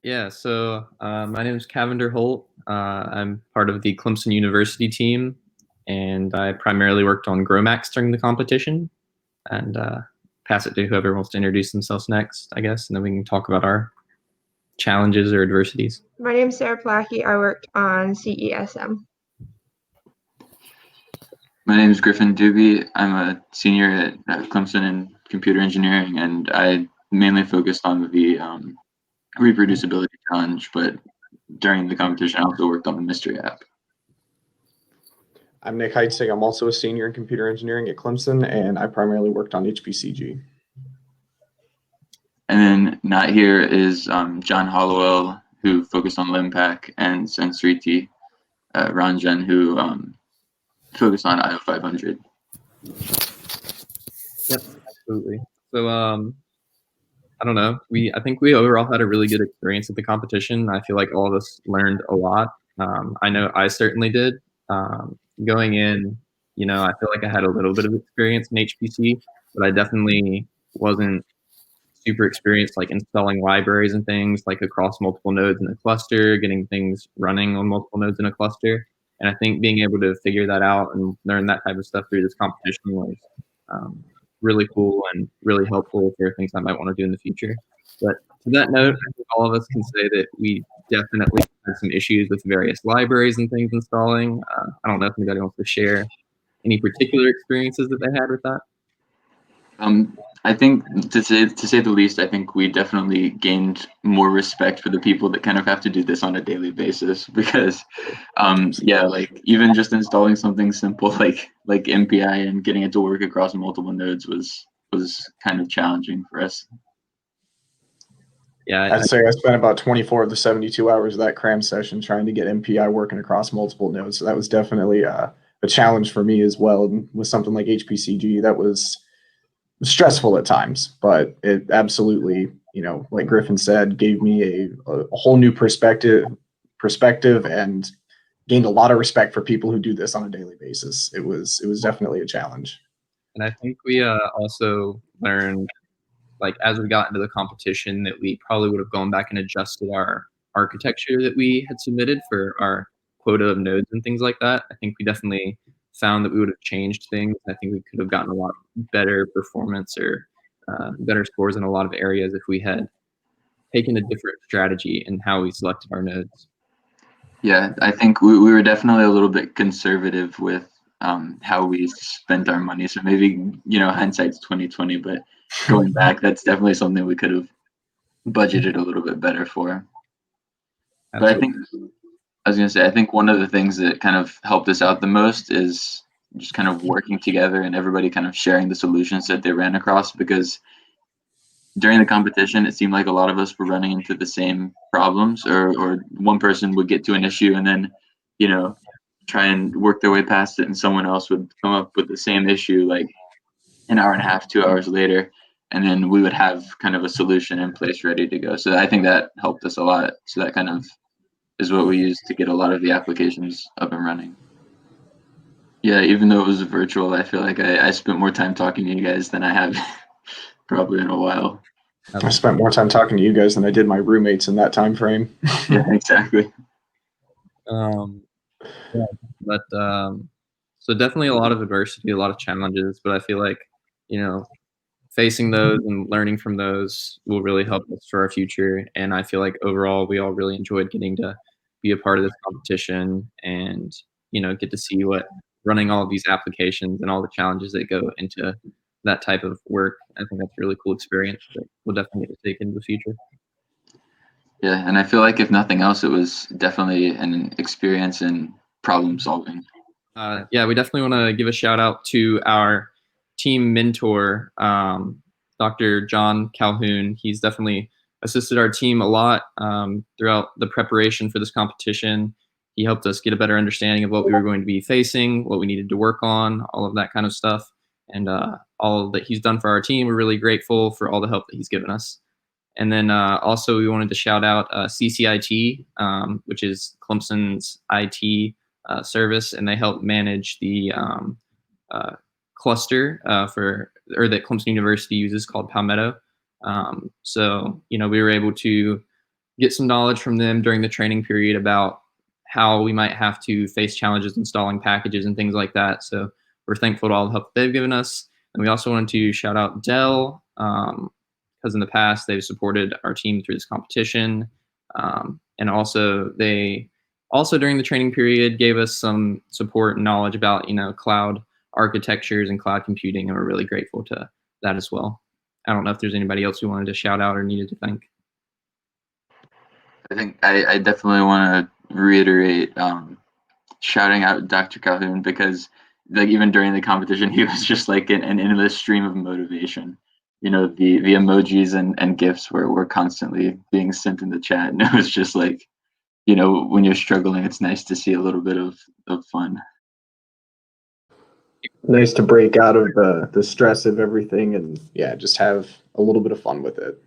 Yeah, so my name is Cavender Holt. I'm part of the Clemson University team, and I primarily worked on Gromax during the competition. And pass it to whoever wants to introduce themselves next, I guess, and then we can talk about our challenges or adversities. My name is Sarah Placke. I worked on CESM. My name is Griffin Dube. I'm a senior at Clemson in computer engineering, and I mainly focused on the reproducibility challenge, but during the competition, I also worked on the mystery app. I'm Nick Heitzeg. I'm also a senior in computer engineering at Clemson, and I primarily worked on HPCG. And then not here is John Hollowell, who focused on LIMPAC, and Sensriti Ranjan, who focused on IO 500. Yep, absolutely. So I don't know. I think we overall had a really good experience at the competition. I feel like all of us learned a lot. I know I certainly did. Going in, I feel like I had a little bit of experience in HPC, but I definitely wasn't super experienced like installing libraries and things like across multiple nodes in a cluster, getting things running on multiple nodes in a cluster. And I think being able to figure that out and learn that type of stuff through this competition was really cool and really helpful for things I might want to do in the future. But to that note, I think all of us can say that we definitely had some issues with various libraries and things installing. I don't know if anybody wants to share any particular experiences that they had with that. I think to say the least, I think we definitely gained more respect for the people that kind of have to do this on a daily basis because, like even just installing something simple like MPI and getting it to work across multiple nodes was kind of challenging for us. Yeah, I'd say I spent about 24 of the 72 hours of that cram session trying to get MPI working across multiple nodes. So that was definitely a challenge for me as well. And with something like HPCG, that was stressful at times, but it absolutely, like Griffin said, gave me a whole new perspective and gained a lot of respect for people who do this on a daily basis. It was definitely a challenge. And I think we also learned, like as we got into the competition, that we probably would have gone back and adjusted our architecture that we had submitted for our quota of nodes and things like that. I think we definitely found that we would have changed things. I think we could have gotten a lot better performance or better scores in a lot of areas if we had taken a different strategy in how we selected our nodes. Yeah, I think we were definitely a little bit conservative with how we spent our money. So maybe, hindsight's 2020, but going back, that's definitely something we could have budgeted a little bit better for. Absolutely. But I think one of the things that kind of helped us out the most is just kind of working together and everybody kind of sharing the solutions that they ran across, because during the competition, it seemed like a lot of us were running into the same problems, or one person would get to an issue and then, try and work their way past it, and someone else would come up with the same issue like an hour and a half, 2 hours later, and then we would have kind of a solution in place ready to go. So I think that helped us a lot. So that kind of is what we used to get a lot of the applications up and running. Yeah, even though it was virtual, I feel like I spent more time talking to you guys than I have probably in a while. I spent more time talking to you guys than I did my roommates in that time frame. Yeah, exactly. So definitely a lot of adversity, a lot of challenges, but I feel like, facing those and learning from those will really help us for our future. And I feel like overall, we all really enjoyed getting to be a part of this competition and, get to see what running all of these applications and all the challenges that go into that type of work. I think that's a really cool experience that we'll definitely get to take into the future. Yeah, and I feel like if nothing else, it was definitely an experience in problem solving. Yeah, we definitely want to give a shout out to our team mentor, Dr. Jon Calhoun. He's definitely assisted our team a lot throughout the preparation for this competition. He helped us get a better understanding of what we were going to be facing, what we needed to work on, all of that kind of stuff. And all that he's done for our team, we're really grateful for all the help that he's given us. And then also we wanted to shout out CCIT, which is Clemson's IT service, and they help manage the cluster that Clemson University uses called Palmetto. So we were able to get some knowledge from them during the training period about how we might have to face challenges installing packages and things like that. So we're thankful to all the help they've given us. And we also wanted to shout out Dell, because in the past they've supported our team through this competition. And also they also during the training period gave us some support and knowledge about, cloud architectures and cloud computing, and we're really grateful to that as well. I don't know if there's anybody else who wanted to shout out or needed to thank. I think I definitely want to reiterate shouting out Dr. Calhoun, because like even during the competition, he was just like an endless stream of motivation. The emojis and gifs were constantly being sent in the chat, and it was just like, when you're struggling, it's nice to see a little bit of fun. Nice to break out of the stress of everything and just have a little bit of fun with it.